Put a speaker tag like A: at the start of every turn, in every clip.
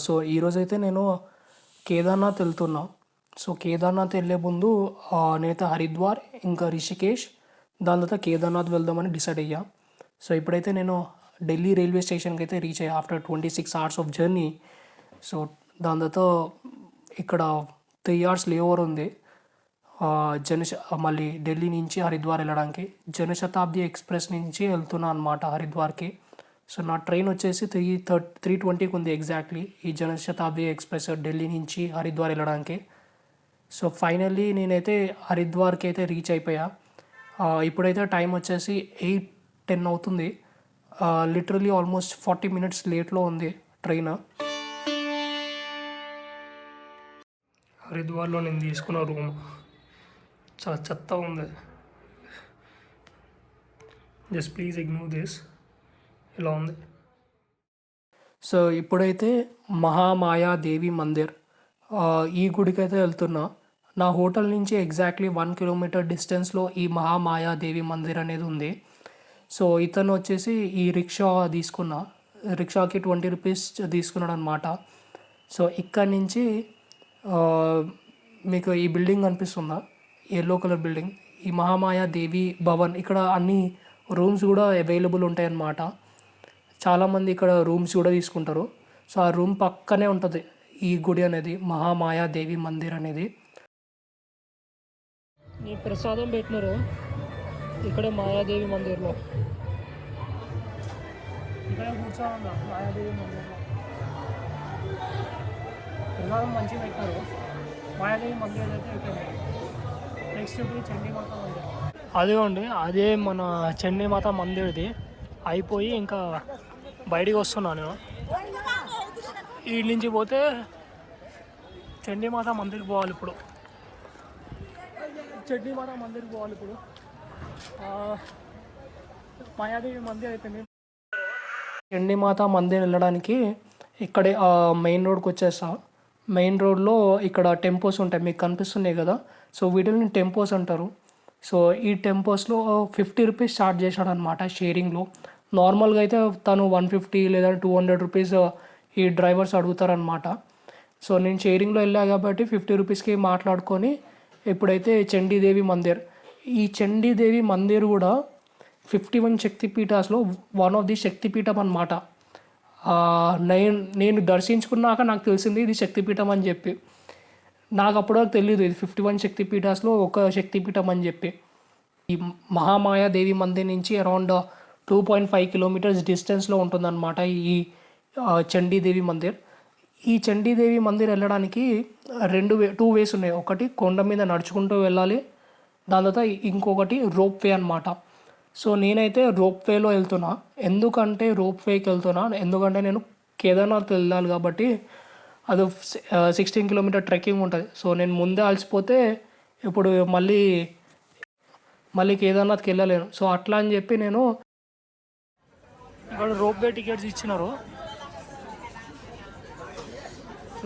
A: So ఈరోజైతే నేను కేదార్నాథ్ వెళ్తున్నా. సో కేదార్నాథ్ వెళ్ళే ముందు నేనైతే హరిద్వార్ ఇంకా రిషికేష్ దాని తర్వాత కేదార్నాథ్ వెళ్దామని డిసైడ్ అయ్యా. సో ఇప్పుడైతే నేను ఢిల్లీ రైల్వే స్టేషన్కి అయితే రీచ్ అయ్యా after 26 hours of journey. So దాని తర్వాత ఇక్కడ 3 hours లేఓవర్ ఉంది. మళ్ళీ ఢిల్లీ నుంచి హరిద్వార్ వెళ్ళడానికి జనశతాబ్ది ఎక్స్ప్రెస్ నుంచి వెళ్తున్నా అనమాట హరిద్వార్కి. సో నా ట్రైన్ వచ్చేసి 3:20కి ఉంది ఎగ్జాక్ట్లీ ఈ జనశతాబ్ది ఎక్స్ప్రెస్ ఢిల్లీ నుంచి హరిద్వార్ వెళ్ళడానికి. సో ఫైనల్లీ నేనైతే హరిద్వార్కి అయితే రీచ్ అయిపోయా. ఇప్పుడైతే టైం వచ్చేసి 8:10 అవుతుంది. లిటరలీ ఆల్మోస్ట్ 40 minutes లేట్లో ఉంది ట్రైన్. హరిద్వార్లో నేను తీసుకున్న రూమ్ చాలా చెత్తగా ఉంది. Just please ignore this. ఇలా ఉంది. సో ఇప్పుడైతే మహామాయాదేవి మందిర్ ఈ గుడికి అయితే వెళ్తున్నా. నా హోటల్ నుంచి ఎగ్జాక్ట్లీ 1 kilometer డిస్టెన్స్లో ఈ మహామాయాదేవి మందిర్ అనేది ఉంది. సో ఇతను వచ్చేసి ఈ రిక్షా తీసుకున్నా. రిక్షాకి 20 rupees తీసుకున్నాడు అనమాట. సో ఇక్కడి నుంచి మీకు ఈ బిల్డింగ్ కనిపిస్తుందా, ఎల్లో కలర్ బిల్డింగ్, ఈ మహామాయాదేవి భవన్. ఇక్కడ అన్ని రూమ్స్ కూడా అవైలబుల్ ఉంటాయి అన్నమాట. చాలామంది ఇక్కడ రూమ్స్ కూడా తీసుకుంటారు. సో ఆ రూమ్ పక్కనే ఉంటుంది ఈ గుడి అనేది, మహామాయాదేవి మందిర్ అనేది. ఈ ప్రసాదం పెట్టినారు ఇక్కడే మాయాదేవి మందిర్లో. ఇక్కడ కూర్చోండి మాయాదేవి మందిర్లో. ప్రసాదం మంచిగా పెట్టినారు. మాయాదేవి మందిర్ అయితే ఇక్కడ నెక్స్ట్ చండీమాత మందిర్. అదిగోండి అదే మన చండీమాత మందిర్ది. అయిపోయి ఇంకా బయటికి వస్తున్నాను నేను. ఈ నుంచి పోతే చండీమాత మందిర్కి పోవాలి ఇప్పుడు. చండీమాత మందిర్కి పోవాలి ఇప్పుడు. మాయాదేవి మందిర్ అయిపోయింది. చండీమాత మందిర్ వెళ్ళడానికి ఇక్కడే మెయిన్ రోడ్కి వచ్చేసా. మెయిన్ రోడ్లో ఇక్కడ టెంపోస్ ఉంటాయి, మీకు కనిపిస్తున్నాయి కదా. సో వీటిని టెంపోస్ అంటారు. సో ఈ టెంపోస్లో 50 rupees చార్జ్ చేశాడు అనమాట షేరింగ్లో. నార్మల్గా అయితే తను 150 లేదా 200 rupees ఈ డ్రైవర్స్ అడుగుతారనమాట. సో నేను షేరింగ్లో వెళ్ళా కాబట్టి 50 rupeesకి మాట్లాడుకొని ఇప్పుడైతే చండీదేవి మందిర్. ఈ చండీదేవి మందిర్ కూడా 51 శక్తిపీఠాస్లో వన్ ఆఫ్ ది శక్తిపీఠం అనమాట. నేను దర్శించుకున్నాక నాకు తెలిసింది ఇది శక్తిపీఠం అని చెప్పి. నాకు అప్పుడు తెలియదు ఇది 51 శక్తిపీఠాస్లో ఒక శక్తిపీఠం అని చెప్పి. ఈ మహామాయాదేవి మందిర్ నుంచి అరౌండ్ 2.5 kilometers డిస్టెన్స్లో ఉంటుందన్నమాట ఈ చండీదేవి మందిర్. ఈ చండీదేవి మందిర్ వెళ్ళడానికి 2 ways ఉన్నాయి. ఒకటి కొండ మీద నడుచుకుంటూ వెళ్ళాలి, దాని తర్వాత ఇంకొకటి రోప్ వే అనమాట. సో నేనైతే రోప్ వేలో వెళ్తున్నా. ఎందుకంటే రోప్ వేకి వెళ్తున్నా ఎందుకంటే నేను కేదార్నాథ్ వెళ్ళాలి కాబట్టి అది 16 kilometer ట్రెక్కింగ్ ఉంటుంది. సో నేను ముందే అలసిపోతే ఇప్పుడు మళ్ళీ కేదార్నాథ్కి వెళ్ళలేను. సో అట్లా అని చెప్పి నేను ఇక్కడ రోప్ వే టికెట్స్ ఇచ్చినారు.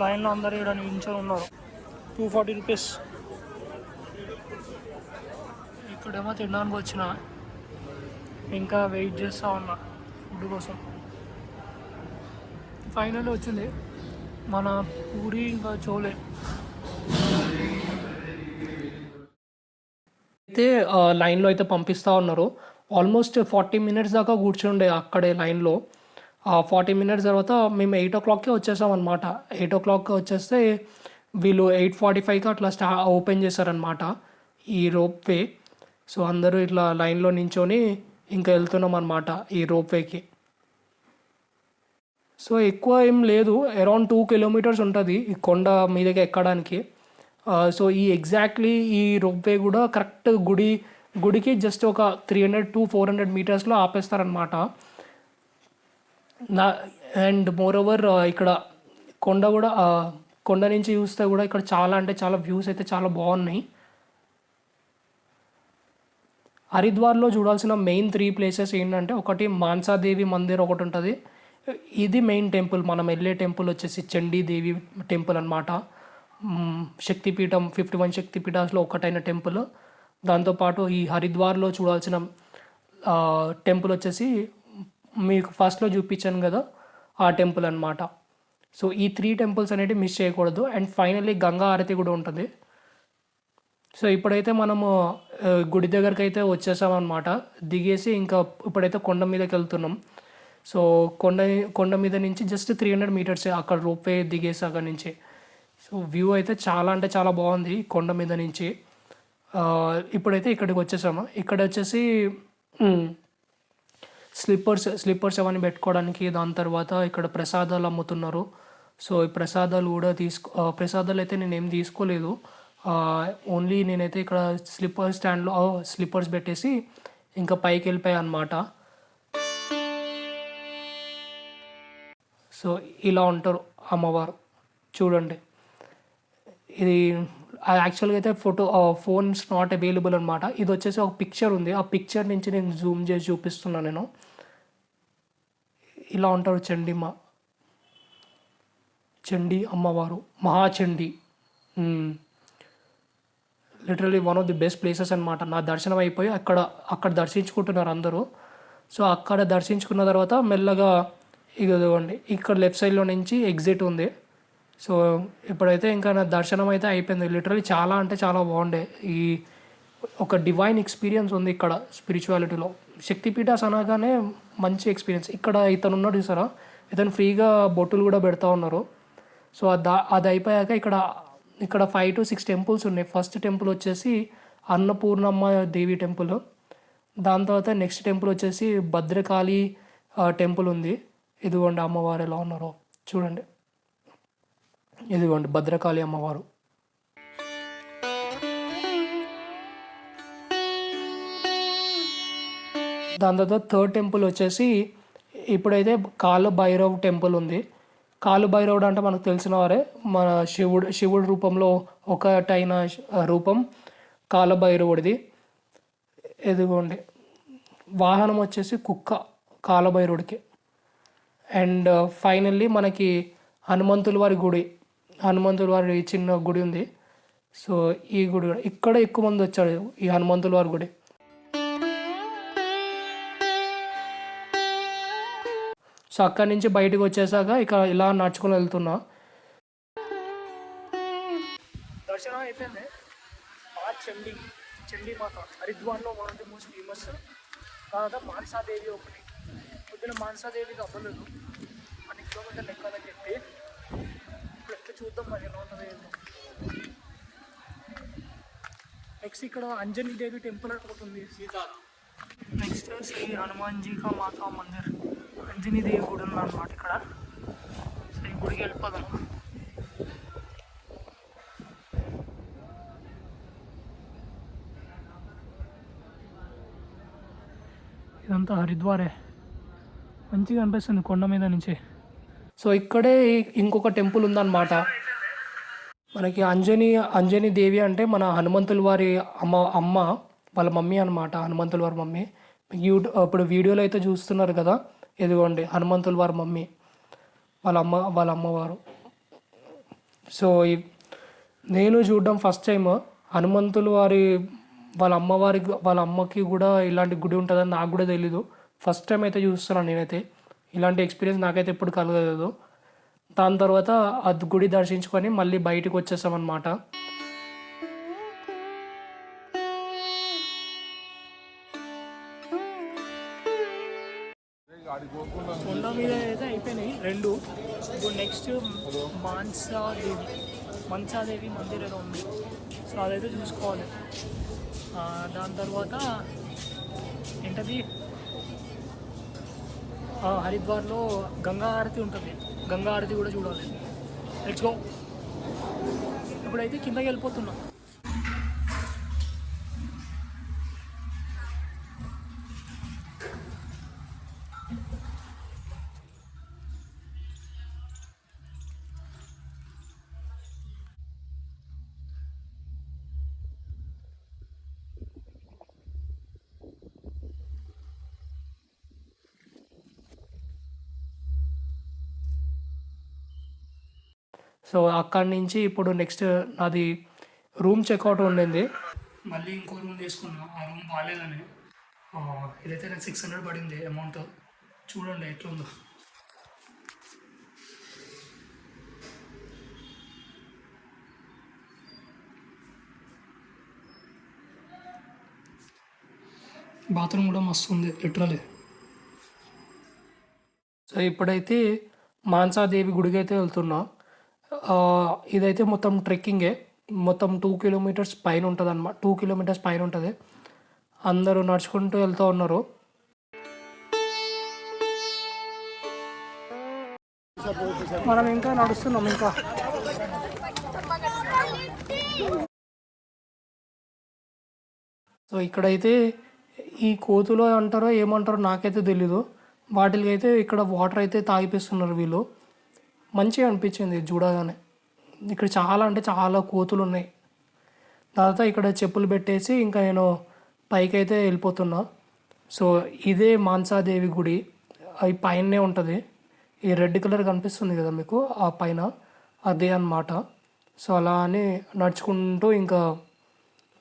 A: లైన్లో అందరూ ఇక్కడ నిల్చొని ఉన్నారు. 240 rupees. ఇక్కడేమో తినడానికి వచ్చిన, ఇంకా వెయిట్ చేస్తూ ఉన్నా ఫుడ్ కోసం. ఫైనల్ వచ్చింది మన పూరి ఇంకా చోలే. అయితే లైన్లో అయితే పంపిస్తూ ఉన్నారు. ఆల్మోస్ట్ 40 minutes దాకా కూర్చుండే అక్కడే లైన్లో. 40 minutes తర్వాత మేము 8 o'clockకే వచ్చేసాం అనమాట. 8 o'clockకి వచ్చేస్తే వీళ్ళు 8:45కి అట్లా ఓపెన్ చేశారనమాట ఈ రోప్ వే. సో అందరూ ఇట్లా లైన్లో నించొని ఇంకా వెళ్తున్నాం అనమాట ఈ రోప్ వేకి. సో ఎక్కువ ఏం లేదు, అరౌండ్ 2 kilometers ఉంటుంది ఈ కొండ మీదకి ఎక్కడానికి. సో ఈ ఎగ్జాక్ట్లీ ఈ రోప్ వే కూడా కరెక్ట్ గుడికి జస్ట్ ఒక 300 to 400 meters ఆపేస్తారనమాట. అండ్ మోర్ ఓవర్ ఇక్కడ కొండ నుంచి చూస్తే కూడా ఇక్కడ చాలా అంటే చాలా వ్యూస్ అయితే చాలా బాగున్నాయి. హరిద్వార్లో చూడాల్సిన మెయిన్ 3 places ఏంటంటే, ఒకటి మాన్సాదేవి మందిర్ ఒకటి ఉంటుంది. ఇది మెయిన్ టెంపుల్. మనం వెళ్ళే టెంపుల్ వచ్చేసి చండీదేవి టెంపుల్ అనమాట. శక్తిపీఠం 51 శక్తిపీఠాస్లో ఒకటైన టెంపుల్. దాంతోపాటు ఈ హరిద్వార్లో చూడాల్సిన టెంపుల్ వచ్చేసి మీకు ఫస్ట్లో చూపించాను కదా ఆ టెంపుల్ అనమాట. సో ఈ 3 టెంపుల్స్ అనేవి మిస్ చేయకూడదు. అండ్ ఫైనల్లీ గంగా హారతి కూడా ఉంటుంది. సో ఇప్పుడైతే మనము గుడి దగ్గరకైతే వచ్చేసామన్నమాట. దిగేసి ఇంకా ఇప్పుడైతే కొండ మీదకి వెళ్తున్నాం. సో కొండ మీద నుంచి జస్ట్ 300 మీటర్సే అక్కడ రోప్వే దిగేసి అక్కడి నుంచి. సో వ్యూ అయితే చాలా అంటే చాలా బాగుంది కొండ మీద నుంచి. ఇప్పుడైతే ఇక్కడికి వచ్చేసాము. ఇక్కడ వచ్చేసి స్లిప్పర్స్ అవన్నీ పెట్టుకోవడానికి. దాని తర్వాత ఇక్కడ ప్రసాదాలు అమ్ముతున్నారు. సో ఈ ప్రసాదాలు కూడా ప్రసాదాలు అయితే నేనేం తీసుకోలేదు. ఓన్లీ నేనైతే ఇక్కడ స్టాండ్లో స్లిప్పర్స్ పెట్టేసి ఇంకా పైకి వెళ్ళిపోయాను అనమాట. సో ఇలా ఉంటారు అమ్మవారు చూడండి. ఇది యాక్చువల్గా అయితే ఫోన్స్ నాట్ అవైలబుల్ అనమాట. ఇది వచ్చేసి ఒక పిక్చర్ ఉంది. ఆ పిక్చర్ నుంచి నేను జూమ్ చేసి చూపిస్తున్నాను నేను. ఇలా ఉంటారు చండీ అమ్మవారు, Maha Chandi. Literally one of the best places అనమాట. నా దర్శనం అయిపోయి అక్కడ దర్శించుకుంటున్నారు అందరూ. సో అక్కడ దర్శించుకున్న తర్వాత మెల్లగా ఇదిగోండి ఇక్కడ లెఫ్ట్ సైడ్లో నుంచి ఎగ్జిట్ ఉంది. సో ఇప్పుడైతే ఇంకా నా దర్శనం అయితే అయిపోయింది. లిటరలీ చాలా అంటే చాలా బాగుండే. ఈ ఒక డివైన్ ఎక్స్పీరియన్స్ ఉంది ఇక్కడ స్పిరిచువాలిటీలో. శక్తిపీఠాస్ అనగానే మంచి ఎక్స్పీరియన్స్. ఇక్కడ ఇతను ఉన్నాడు చూసారా, ఇతను ఫ్రీగా బొట్టులు కూడా పెడతా ఉన్నారు. సో అది అయిపోయాక ఇక్కడ 5 to 6 టెంపుల్స్ ఉన్నాయి. ఫస్ట్ టెంపుల్ వచ్చేసి అన్నపూర్ణమ్మ దేవి టెంపుల్. దాని తర్వాత నెక్స్ట్ టెంపుల్ వచ్చేసి భద్రకాళి టెంపుల్ ఉంది. ఇదిగోండి అమ్మవారు ఎలా ఉన్నారో చూడండి. ఇదిగోండి భద్రకాళి అమ్మవారు. దాని తర్వాత థర్డ్ టెంపుల్ వచ్చేసి ఇప్పుడైతే కాలభైరవ్ టెంపుల్ ఉంది. కాలభైరవుడు అంటే మనకు తెలిసిన వారే, మన శివుడు రూపంలో ఒకటైన రూపం కాలభైరవుడిది. ఎదుగోండి వాహనం వచ్చేసి కుక్క కాలభైరవుడికి. అండ్ ఫైనల్లీ మనకి హనుమంతుల వారి చిన్న గుడి ఉంది. సో ఈ గుడి ఇక్కడ ఎక్కువ మంది వచ్చాడు, ఈ హనుమంతుల వారి గుడి. సో అక్కడి నుంచి బయటకు వచ్చేసాక ఇక ఇలా నడుచుకొని వెళ్తున్నా. దర్శనం అయిపోయింది. చండీ మాత హరిద్వార్లో one of the most famous. తర్వాత మానసాదేవి ఒకటి. పొద్దున మానసాదేవికి అవ్వలేదు 10 కిలోమీటర్లు ఎక్కాలని చెప్పి. ఇప్పుడు ఎక్కడ చూద్దాం మరి ఎలా ఉంటుంది ఏంటో. నెక్స్ట్ ఇక్కడ అంజనీ దేవి టెంపుల్ ఒకటి ఉంది. నెక్స్ట్ శ్రీ హనుమాన్జీ కా మాతా మందిర్, అంజనీ దేవి గుడి ఉందన్నమాట ఇక్కడ. సో ఈ గుడికి వెళ్ళిపోదాం. ఇదంతా హరిద్వారే, మంచిగా అనిపిస్తుంది కొండ మీద నుంచి. సో ఇక్కడే ఇంకొక టెంపుల్ ఉందన్నమాట. మనకి అంజనీ దేవి అంటే మన హనుమంతుల వారి అమ్మ వాళ్ళ మమ్మీ అనమాట. హనుమంతుల వారి మమ్మీ ఇప్పుడు వీడియోలో అయితే చూస్తున్నారు కదా, ఇదిగోండి హనుమంతుల వారి మమ్మీ, వాళ్ళ అమ్మవారు. సో నేను చూడడం ఫస్ట్ టైం హనుమంతుల వారి వాళ్ళ అమ్మకి కూడా ఇలాంటి గుడి ఉంటుందని నాకు కూడా తెలీదు. ఫస్ట్ టైం అయితే చూస్తున్నాను నేనైతే. ఇలాంటి ఎక్స్పీరియన్స్ నాకైతే ఎప్పుడు కలగలేదు. దాని తర్వాత అది గుడి దర్శించుకొని మళ్ళీ బయటకు వచ్చేసామన్నమాట. కొండ మీద అయితే అయిపోయినాయి 2. ఇప్పుడు నెక్స్ట్ మాన్సాదేవి మందిర్ ఏదో ఉంది. సో అదైతే చూసుకోవాలి. దాని తర్వాత ఏంటది, హరిద్వార్లో గంగా హారతి ఉంటుంది. గంగా హారతి కూడా చూడాలి. Let's go. ఇప్పుడైతే కిందకి వెళ్ళిపోతున్నాం. సో అక్కడి నుంచి ఇప్పుడు నెక్స్ట్ నాది రూమ్ చెక్అవుట్ ఉండింది. మళ్ళీ ఇంకో రూమ్ తీసుకున్నా. ఆ రూమ్ బాగాలేదని ఇదైతే నాకు 600 పడింది అమౌంట్. చూడండి ఎట్లుందో. బాత్రూమ్ కూడా మస్తు ఉంది లిటరలీ. సో ఇప్పుడైతే మాన్సాదేవి గుడికి అయితే వెళ్తున్నా. ఇదైతే మొత్తం ట్రెక్కింగే. మొత్తం 2 కిలోమీటర్స్ పైన ఉంటుంది అన్నమాట. 2 కిలోమీటర్స్ పైన ఉంటుంది. అందరూ నడుచుకుంటూ వెళ్తూ ఉన్నారు. మనం ఇంకా నడుస్తున్నాం. ఇంకా సో ఇక్కడైతే ఈ కోతులు అంటారో ఏమంటారో నాకైతే తెలీదు. వాటికి అయితే ఇక్కడ వాటర్ అయితే తాగిపిస్తున్నారు వీళ్ళు. మంచిగా అనిపించింది చూడగానే. ఇక్కడ చాలా అంటే చాలా కోతులు ఉన్నాయి. తర్వాత ఇక్కడ చెప్పులు పెట్టేసి ఇంకా నేను పైకి అయితే వెళ్ళిపోతున్నా. సో ఇదే మాన్సాదేవి గుడి. అది పైనే ఉంటుంది. ఈ రెడ్ కలర్ కనిపిస్తుంది కదా మీకు ఆ పైన, అదే అన్నమాట. సో అలా అని నడుచుకుంటూ ఇంకా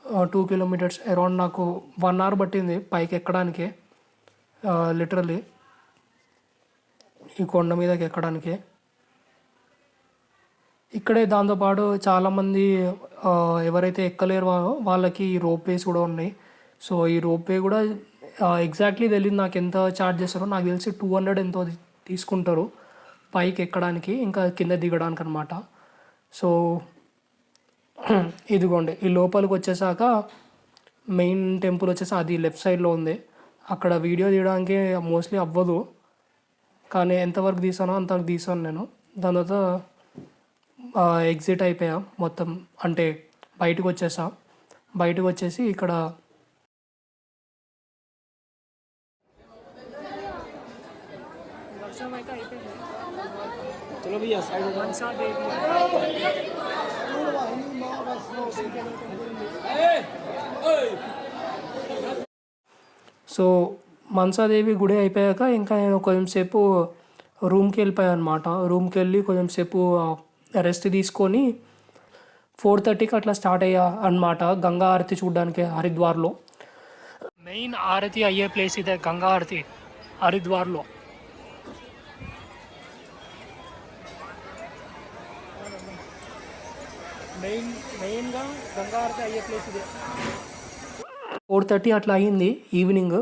A: 2 కిలోమీటర్స్ అరౌండ్ నాకు 1 అవర్ పట్టింది పైకి ఎక్కడానికి. లిటరలీ ఈ కొండ మీదకి ఎక్కడానికి. ఇక్కడే దాంతోపాటు చాలామంది ఎవరైతే ఎక్కలేరు వాళ్ళకి ఈ రోప్ వేస్ కూడా ఉన్నాయి. సో ఈ రోప్ వే కూడా ఎగ్జాక్ట్లీ తెలియదు నాకు ఎంత ఛార్జ్ చేస్తారో. నాకు తెలిసి 200 ఎంతో తీసుకుంటారు పైకి ఎక్కడానికి, ఇంకా కింద దిగడానికి అనమాట. సో ఇదిగోండి ఈ లోపలికి వచ్చేసాక మెయిన్ టెంపుల్ వచ్చేసి అది లెఫ్ట్ సైడ్లో ఉంది. అక్కడ వీడియో తీయడానికి మోస్ట్లీ అవ్వదు, కానీ ఎంతవరకు తీసానో అంతవరకు తీసాను నేను. దాని తర్వాత ఎగ్జిట్ అయిపోయా మొత్తం, అంటే బయటకు వచ్చేసా. బయటకు వచ్చేసి ఇక్కడ వర్షం అయితే అయిపోయింది. సో మనసాదేవి గుడి అయిపోయాక ఇంకా నేను కొంచెం సేపు రూమ్కి వెళ్ళిపోయాను అనమాట. రూమ్కి వెళ్ళి కొంచెం సేపు రెస్ట్ తీసుకొని 4:30కి అట్లా స్టార్ట్ అయ్యా అనమాట గంగా ఆరతి చూడడానికి హరిద్వార్లో. మెయిన్ ఆరతి అయ్యే ప్లేస్ ఇదే, గంగా ఆరతి హరిద్వార్లో. మెయిన్గా గంగా ఆరతి అయ్యే ప్లేస్ ఇదే. 4:30 అట్లా అయ్యింది ఈవినింగ్.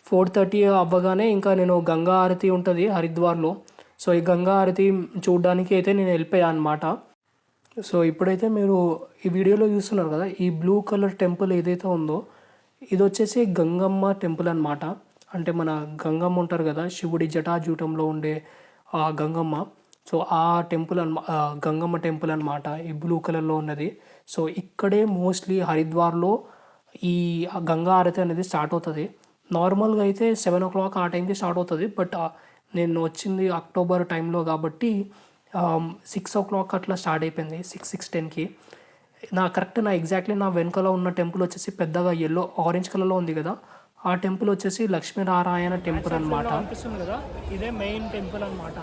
A: 4:30 అవ్వగానే ఇంకా నేను గంగా ఆరతి ఉంటుంది హరిద్వార్లో. సో ఈ గంగా ఆరతి చూడడానికి అయితే నేను వెళ్ళిపోయాను అనమాట. సో ఇప్పుడైతే మీరు ఈ వీడియోలో చూస్తున్నారు కదా, ఈ బ్లూ కలర్ టెంపుల్ ఏదైతే ఉందో ఇది వచ్చేసి గంగమ్మ టెంపుల్ అనమాట. అంటే మన గంగమ్మ ఉంటారు కదా, శివుడి జటాజూటంలో ఉండే గంగమ్మ. సో ఆ టెంపుల్ గంగమ్మ టెంపుల్ అనమాట ఈ బ్లూ కలర్లో ఉన్నది. సో ఇక్కడే మోస్ట్లీ హరిద్వార్లో ఈ గంగా ఆరతి అనేది స్టార్ట్ అవుతుంది. నార్మల్గా అయితే 7 o'clock ఆ టైంకి స్టార్ట్ అవుతుంది. బట్ నేను వచ్చింది అక్టోబర్ టైంలో కాబట్టి 6 o'clock అట్లా స్టార్ట్ అయిపోయింది. 6:10కి. నా ఎగ్జాక్ట్లీ నా వెనకాల ఉన్న టెంపుల్ వచ్చేసి పెద్దగా ఆరెంజ్ కలర్లో ఉంది కదా, ఆ టెంపుల్ వచ్చేసి లక్ష్మీనారాయణ టెంపుల్ అనమాట. అనిపిస్తుంది కదా, ఇదే మెయిన్ టెంపుల్ అనమాట.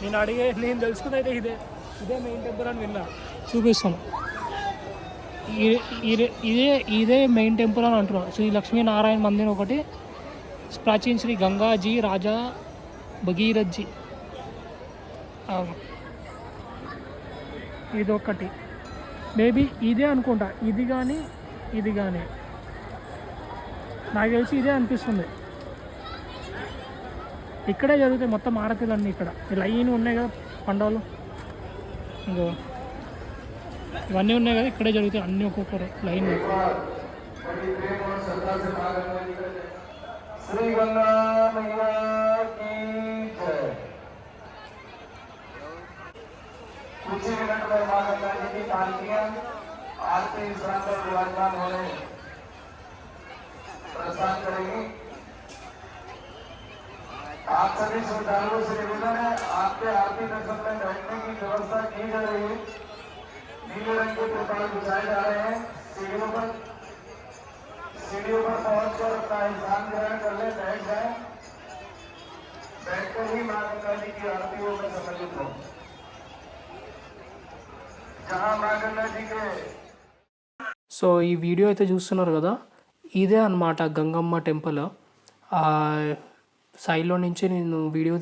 A: నేను తెలుసుకుంది అయితే ఇదే మెయిన్ టెంపుల్ అని విన్నా. చూపిస్తాను. ఇదే మెయిన్ టెంపుల్ అని అంటున్నాను. శ్రీ లక్ష్మీనారాయణ మందిర్ ఒకటి, ప్రాచీన శ్రీ గంగాజీ రాజా భగీరథ్జీ ఇదొకటి. మేబీ ఇదే అనుకుంటా, ఇది కానీ నాకు తెలిసి ఇదే అనిపిస్తుంది. ఇక్కడే జరుగుతాయి మొత్తం ఆరతిలన్నీ. ఇక్కడ లైన్ ఉన్నాయి కదా పండుగలు, ఇంకో ఇవన్నీ ఉన్నాయి కదా, ఇక్కడే జరుగుతాయి అన్నీ ఒక్కొక్కరు లైన్. कुछ ही मिनट में मां गंगा जी की पालकियां आरती स्थान पर विराजमान होने प्रस्थान करेगी। आप सभी श्रद्धालुओं से निवेदन है, आपके आरती दर्शन में बैठने की व्यवस्था की जा रही है। नीले रंग के त्रिपाल बिछाए जा रहे हैं। सीढ़ियों पर पहुंचकर अपना स्थान ग्रहण कर ले, बैठ जाए। बैठकर ही मां गंगा जी की आरतियों में सम्मिलित हो। సో ఈ వీడియో అయితే చూస్తున్నారు కదా, ఇదే అనమాట గంగమ్మ టెంపుల్. సైడ్లో నుంచి నేను వీడియో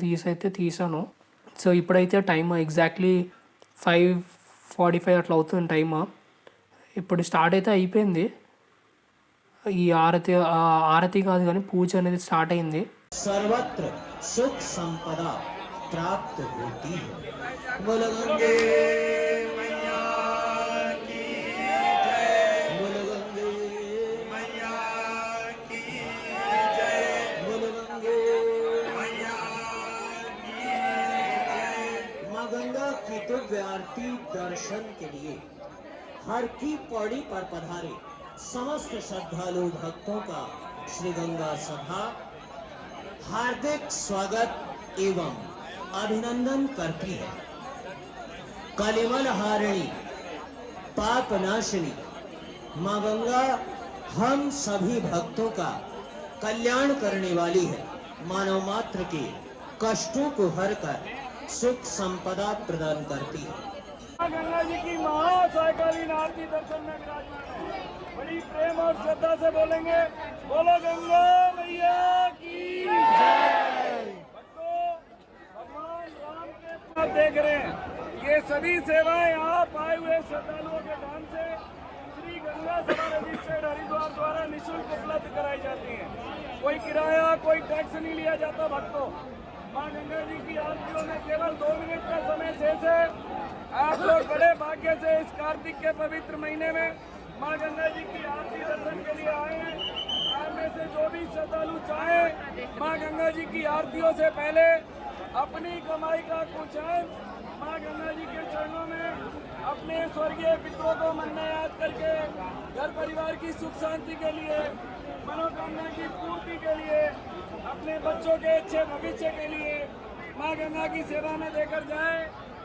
A: తీసాను. సో ఇప్పుడైతే టైం ఎగ్జాక్ట్లీ 5:45 అట్లా అవుతుంది టైమ్. ఇప్పుడు స్టార్ట్ అయితే అయిపోయింది. ఈ ఆరతి కాదు కానీ పూజ అనేది స్టార్ట్ అయింది.
B: सर्वत्र सुख संपदा प्राप्त होती है। बोल गंगे मैया की जय, बोल गंगे मैया की जय, बोल गंगे मैया की जय। माँ गंगा की दिव्य आरती दर्शन के लिए हर की पौड़ी पर पधारे समस्त श्रद्धालु भक्तों का श्री गंगा सभा हार्दिक स्वागत एवं अभिनंदन करती है। कलिमल हारिणी पाप नाशिनी माँ गंगा हम सभी भक्तों का कल्याण करने वाली है। मानव मात्र के कष्टों को हर कर सुख संपदा प्रदान करती है।
C: गंगा जी की महासायकालीन आरती दर्शन में विराजमान है। बड़ी प्रेम और श्रद्धा से बोलेंगे, बोलो गंगा मैया की जय। भक्तों, भगवान राम के आप देख रहे हैं, ये सभी सेवाएं आप आए हुए श्रद्धालुओं के दान से श्री गंगा सभा रजिस्टर्ड हरिद्वार द्वारा निःशुल्क उपलब्ध कराई जाती हैं। कोई किराया, कोई टैक्स नहीं लिया जाता। भक्तों, माँ गंगा जी की आरतियों में केवल 2 मिनट का समय शेष है। आप लोग बड़े भाग्य से इस कार्तिक के पवित्र महीने में माँ गंगा जी की आरती दर्शन के लिए आए हैं। आप में से जो भी श्रद्धालु चाहे माँ गंगा जी की आरतियों से पहले अपनी कमाई का कुछ अंश माँ गंगा जी के चरणों में अपने स्वर्गीय पितरों को मन में याद करके घर परिवार की सुख शांति के लिए, मनोकामना की पूर्ति के लिए, अपने बच्चों के अच्छे भविष्य के लिए माँ गंगा की सेवा में देकर जाए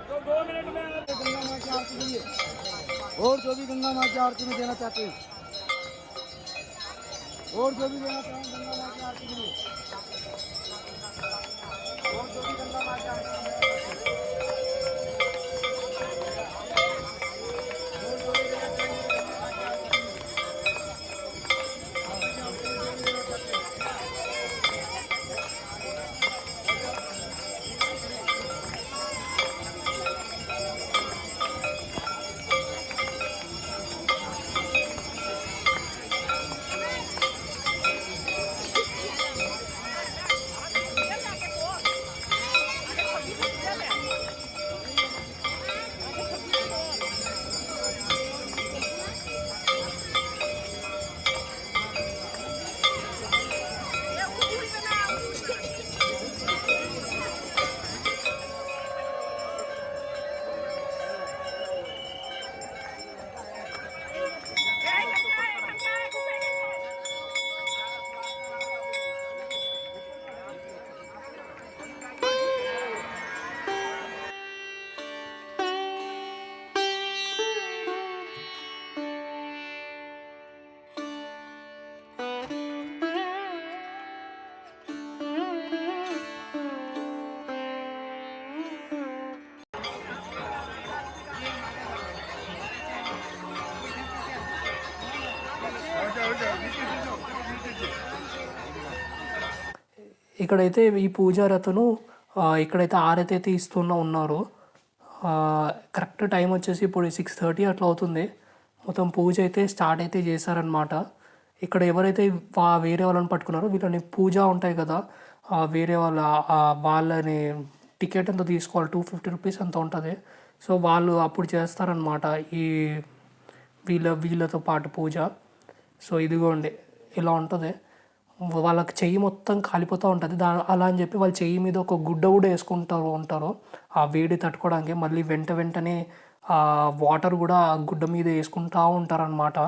C: तो 2 मिनट में
D: गंगा माँ की आरती के लिए और जो भी गंगा माँ की आरती में देना चाहते हैं और जो भी देना चाहें गंगा माँ की आरती के लिए और जो भी गंगा माँ की आरती में देना चाहते हैं और जो भी देना चाहेंगे गंगा माँ की आरती के लिए
A: ఇక్కడైతే ఈ పూజారి అతను ఇక్కడైతే ఆరతి అయితే ఉన్నారు. కరెక్ట్ టైం వచ్చేసి ఇప్పుడు 6:30 అట్లా అవుతుంది. మొత్తం పూజ అయితే స్టార్ట్ అయితే చేశారనమాట. ఇక్కడ ఎవరైతే వేరే వాళ్ళని పట్టుకున్నారో వీళ్ళని పూజ ఉంటాయి కదా, వేరే వాళ్ళని టికెట్ ఎంత తీసుకోవాలి, 250 రూపీస్ ఎంత ఉంటుంది. సో వాళ్ళు అప్పుడు చేస్తారనమాట ఈ వీళ్ళతో పాటు పూజ. సో ఇదిగోండి ఇలా ఉంటుంది. వాళ్ళకి చెయ్యి మొత్తం కాలిపోతూ ఉంటుంది. అలా అని చెప్పి వాళ్ళ చెయ్యి మీద ఒక గుడ్డ కూడా ఉంటారు ఆ వేడి తట్టుకోవడానికి. మళ్ళీ వెంటనే వాటర్ కూడా గుడ్డ మీద వేసుకుంటూ ఉంటారనమాట.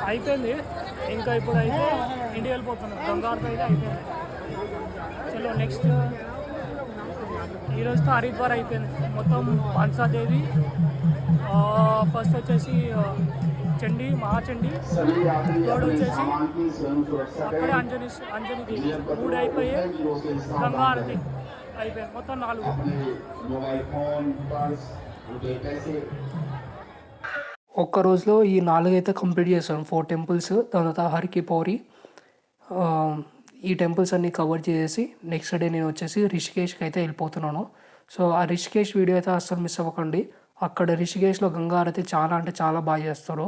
A: అయిపోయింది. ఇంకా ఇప్పుడు అయితే ఇంటికి వెళ్ళిపోతున్నాం. గంగారతో అయితే అయిపోయింది. చలో నెక్స్ట్ ఈరోజుతో హరిద్వార్ అయిపోయింది. మొత్తం మనసాదేవి ఫస్ట్ వచ్చేసి చండీ మహాచండీ
E: सभी यात्री
A: तोड़
E: अपने
A: వచ్చేసి
E: सामान की स्वयं सुरक्षा
A: అక్కడే
E: करें।
A: అంజనికి
E: नियम का
A: 3 అయిపోయి
E: जिलों के
A: గంగా
E: सावधान
A: హారతి
E: रहें।
A: అయిపోయాయి మొత్తం 4.
E: अपने मोबाइल फोन पर्स रुपए पैसे
A: ఒక్క రోజులో ఈ 4 అయితే కంప్లీట్ చేశాను. 4 టెంపుల్స్, దాని తర్వాత హరికి పౌరి. ఈ టెంపుల్స్ అన్నీ కవర్ చేసేసి నెక్స్ట్ డే నేను వచ్చేసి రిషికేష్కి అయితే వెళ్ళిపోతున్నాను. సో ఆ రిషికేష్ వీడియో అయితే అస్సలు మిస్ అవ్వకండి. అక్కడ రిషికేష్లో గంగా హారతి చాలా అంటే చాలా బాగా చేస్తారు.